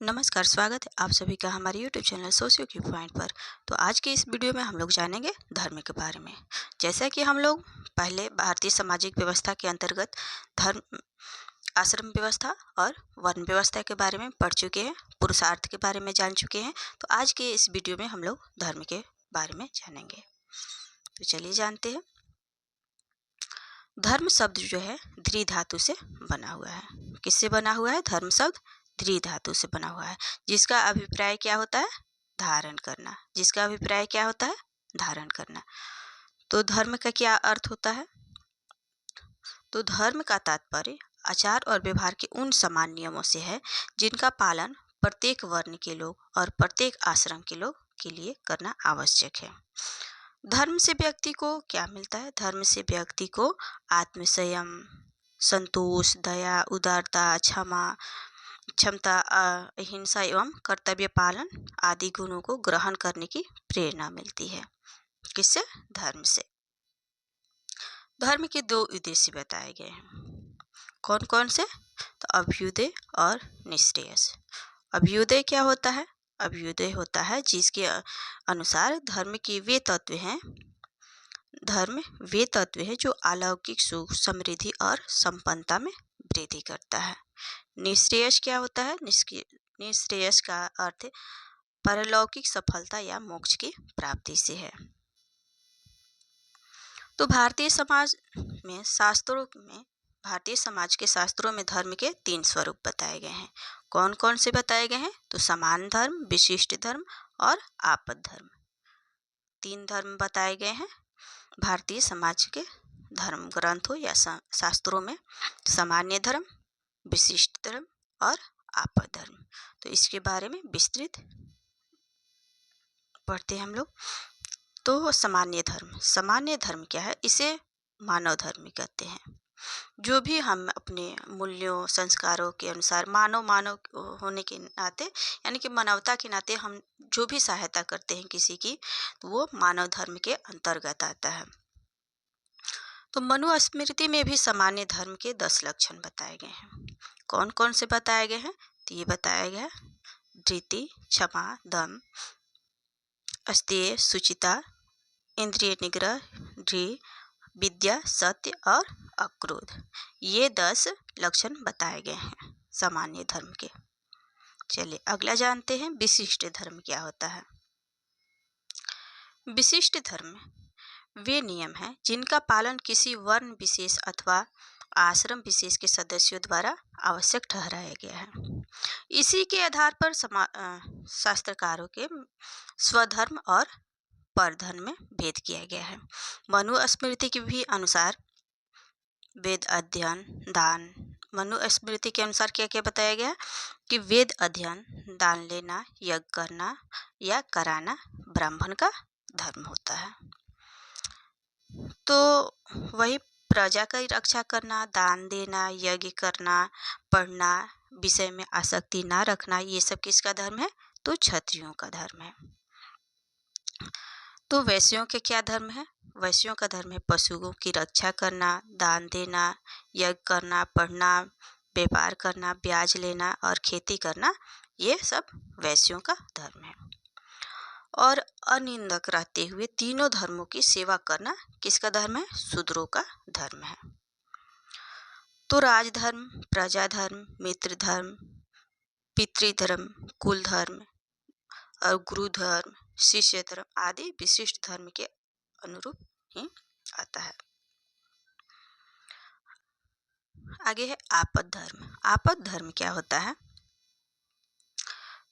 नमस्कार, स्वागत है आप सभी का हमारे यूट्यूब चैनल सोशियो की पॉइंट पर। तो आज की इस वीडियो में हम लोग जानेंगे धर्म के बारे में। जैसा कि हम लोग पहले भारतीय सामाजिक व्यवस्था के अंतर्गत धर्म, आश्रम व्यवस्था और वर्ण व्यवस्था के बारे में पढ़ चुके हैं, पुरुषार्थ के बारे में जान चुके हैं। तो आज के इस वीडियो में हम लोग धर्म के बारे में जानेंगे। तो चलिए जानते हैं। धर्म शब्द जो है ध्री धातु से बना हुआ है। किससे बना हुआ है? धर्म शब्द ध्री धातु से बना हुआ है, जिसका अभिप्राय क्या होता है? धारण करना। जिसका अभिप्राय क्या होता है? धारण करना। तो धर्म का क्या अर्थ होता है? तो धर्म का तात्पर्य आचार और व्यवहार के उन समान नियमों से है जिनका पालन प्रत्येक वर्ण के लोग और प्रत्येक आश्रम के लोग के लिए करना आवश्यक है। धर्म से व्यक्ति को क्या मिलता है? धर्म से व्यक्ति को आत्मसंयम, संतोष, दया, उदारता, क्षमता, अहिंसा एवं कर्तव्य पालन आदि गुणों को ग्रहण करने की प्रेरणा मिलती है। किससे? धर्म से। धर्म के दो उद्देश्य बताए गए हैं। कौन कौन से? तो अभ्युदय और निश्रेयस। अभ्युदय क्या होता है? अभ्युदय होता है जिसके अनुसार धर्म के वे तत्व हैं जो अलौकिक सुख, समृद्धि और संपन्नता में वृद्धि करता है। निश्रेयस क्या होता है? निश्रेयस का अर्थ परलौकिक सफलता या मोक्ष की प्राप्ति से है। तो भारतीय समाज के शास्त्रों में धर्म के 3 स्वरूप बताए गए हैं। कौन कौन से बताए गए हैं? तो समान धर्म, विशिष्ट धर्म और आपद धर्म। 3 धर्म बताए गए हैं भारतीय समाज के धर्म ग्रंथों या शास्त्रों में। सामान्य धर्म, विशिष्ट धर्म और आपद धर्म। तो इसके बारे में विस्तृत पढ़ते हैं हम लोग। तो सामान्य धर्म क्या है? इसे मानव धर्म कहते हैं। जो भी हम अपने मूल्यों, संस्कारों के अनुसार मानव होने के नाते, यानी कि मानवता के नाते हम जो भी सहायता करते हैं किसी की, तो वो मानव धर्म के अंतर्गत आता है। तो मनुस्मृति में भी सामान्य धर्म के 10 लक्षण बताए गए हैं। कौन कौन से बताए गए हैं? तो ये बताया गया धृति, क्षमा, दम, अस्तेय, शुचिता, इंद्रिय निग्रह, विद्या, सत्य और अक्रोध। ये 10 लक्षण बताए गए हैं सामान्य धर्म के। चलिए अगला जानते हैं विशिष्ट धर्म क्या होता है। विशिष्ट धर्म वे नियम हैं जिनका पालन किसी वर्ण विशेष अथवा आश्रम विशेष के सदस्यों द्वारा आवश्यक ठहराया गया है। इसी के आधार पर शास्त्रकारों के स्वधर्म और परधर्म में भेद किया गया है। मनुस्मृति के भी अनुसार वेद अध्ययन, दान। मनुस्मृति के अनुसार क्या क्या बताया गया कि वेद अध्ययन, दान लेना, यज्ञ करना या कराना ब्राह्मण का धर्म होता है। तो वही प्रजा की रक्षा करना, दान देना, यज्ञ करना, पढ़ना, विषय में आसक्ति ना रखना, ये सब किसका धर्म है? तो क्षत्रियों का धर्म है। तो वैश्यों के क्या धर्म है? वैश्यों का धर्म है पशुओं की रक्षा करना, दान देना, यज्ञ करना, पढ़ना, व्यापार करना, ब्याज लेना और खेती करना। ये सब वैश्यों का धर्म है। और अनिंदक रहते हुए तीनों धर्मों की सेवा करना किसका धर्म है? शूद्रों का धर्म है। तो राजधर्म, प्रजा धर्म, मित्र धर्म, पितृधर्म, कुल धर्म और गुरु धर्म, शिष्य धर्म आदि विशिष्ट धर्म के अनुरूप ही आता है। आगे है आपद धर्म। आपद धर्म क्या होता है?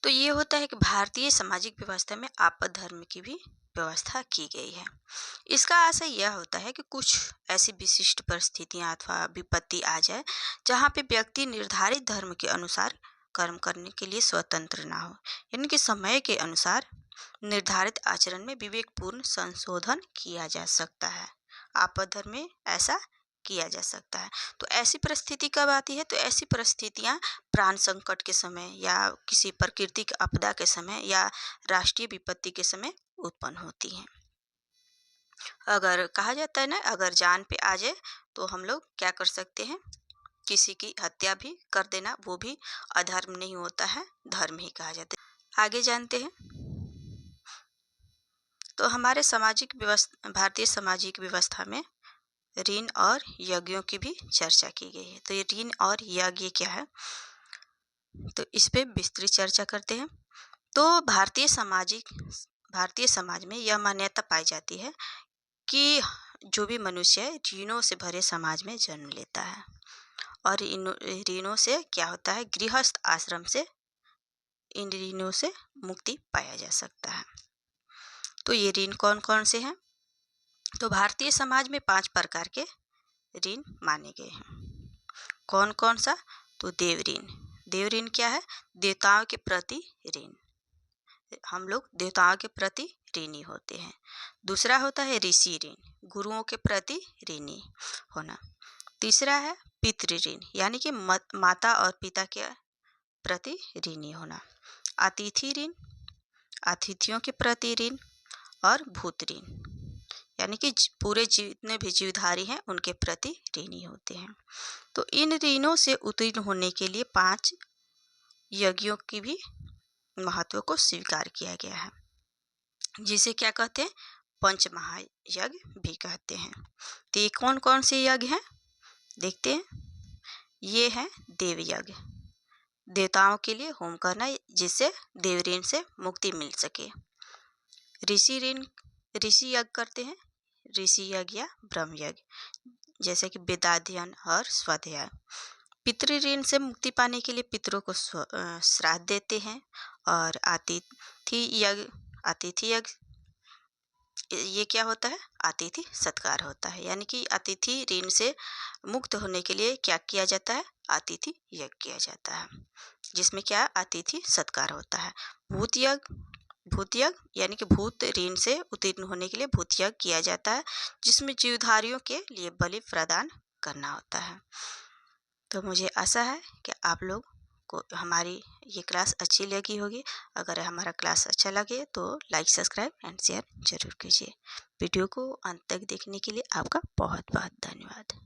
तो ये होता है कि भारतीय सामाजिक व्यवस्था में आपद धर्म की भी व्यवस्था की गई है। इसका आशय यह होता है कि कुछ ऐसी विशिष्ट परिस्थितियां अथवा विपत्ति आ जाए जहाँ पे व्यक्ति निर्धारित धर्म के अनुसार कर्म करने के लिए स्वतंत्र ना हो, यानी कि समय के अनुसार निर्धारित आचरण में विवेकपूर्ण संशोधन किया जा सकता है। आपद धर्म में ऐसा किया जा सकता है। तो ऐसी परिस्थिति कब आती है? तो ऐसी परिस्थितियां प्राण संकट के समय या किसी प्राकृतिक आपदा के समय या राष्ट्रीय विपत्ति के समय उत्पन्न होती हैं। अगर कहा जाता है ना, अगर जान पे आ जाए तो हम लोग क्या कर सकते हैं? किसी की हत्या भी कर देना वो भी अधर्म नहीं होता है, धर्म ही कहा जाता है। आगे जानते हैं। तो हमारे भारतीय सामाजिक व्यवस्था में ऋण और यज्ञों की भी चर्चा की गई है। तो ये ऋण और यज्ञ क्या है, तो इस पे विस्तृत चर्चा करते हैं। तो भारतीय समाज में यह मान्यता पाई जाती है कि जो भी मनुष्य है ऋणों से भरे समाज में जन्म लेता है, और इन ऋणों से क्या होता है, गृहस्थ आश्रम से इन ऋणों से मुक्ति पाया जा सकता है। तो ये ऋण कौन कौन से हैं, तो भारतीय समाज में 5 प्रकार के ऋण माने गए हैं। कौन कौन सा, तो देव ऋण। देव ऋण क्या है, देवताओं के प्रति ऋण, हम लोग देवताओं के प्रति ऋणी होते हैं। दूसरा होता है ऋषि ऋण, गुरुओं के प्रति ऋणी होना। तीसरा है पितृ ऋण, यानी कि माता और पिता के प्रति ऋणी होना। अतिथि ऋण, अतिथियों के प्रति ऋण। और भूत ऋण, यानी कि पूरे जितने भी जीवधारी हैं उनके प्रति ऋणी होते हैं। तो इन ऋणों से उत्तीर्ण होने के लिए 5 यज्ञों की भी महत्व को स्वीकार किया गया है, जिसे क्या कहते हैं, पंच महायज्ञ भी कहते हैं। तो ये कौन कौन से यज्ञ हैं, देखते हैं। ये है देव यज्ञ, देवताओं के लिए होम करना जिससे देव ऋण से मुक्ति मिल सके। ऋषि यज्ञ करते हैं, ऋषि यज्ञ या ब्रह्म यज्ञ, जैसे कि वेदाध्ययन और स्वाध्याय। पितृ ऋण से मुक्ति पाने के लिए पितरों को श्राद्ध देते हैं। और अतिथि यज्ञ ये क्या होता है, अतिथि सत्कार होता है, यानी कि अतिथि ऋण से मुक्त होने के लिए क्या किया जाता है, अतिथि यज्ञ किया जाता है, जिसमें क्या अतिथि सत्कार होता है। भूत यज्ञ यानी कि भूत ऋण से उत्तीर्ण होने के लिए भूत यज्ञ किया जाता है, जिसमें जीवधारियों के लिए बलि प्रदान करना होता है। तो मुझे आशा है कि आप लोग को हमारी ये क्लास अच्छी लगी होगी। अगर हमारा क्लास अच्छा लगे तो लाइक, सब्सक्राइब एंड शेयर जरूर कीजिए। वीडियो को अंत तक देखने के लिए आपका बहुत बहुत धन्यवाद।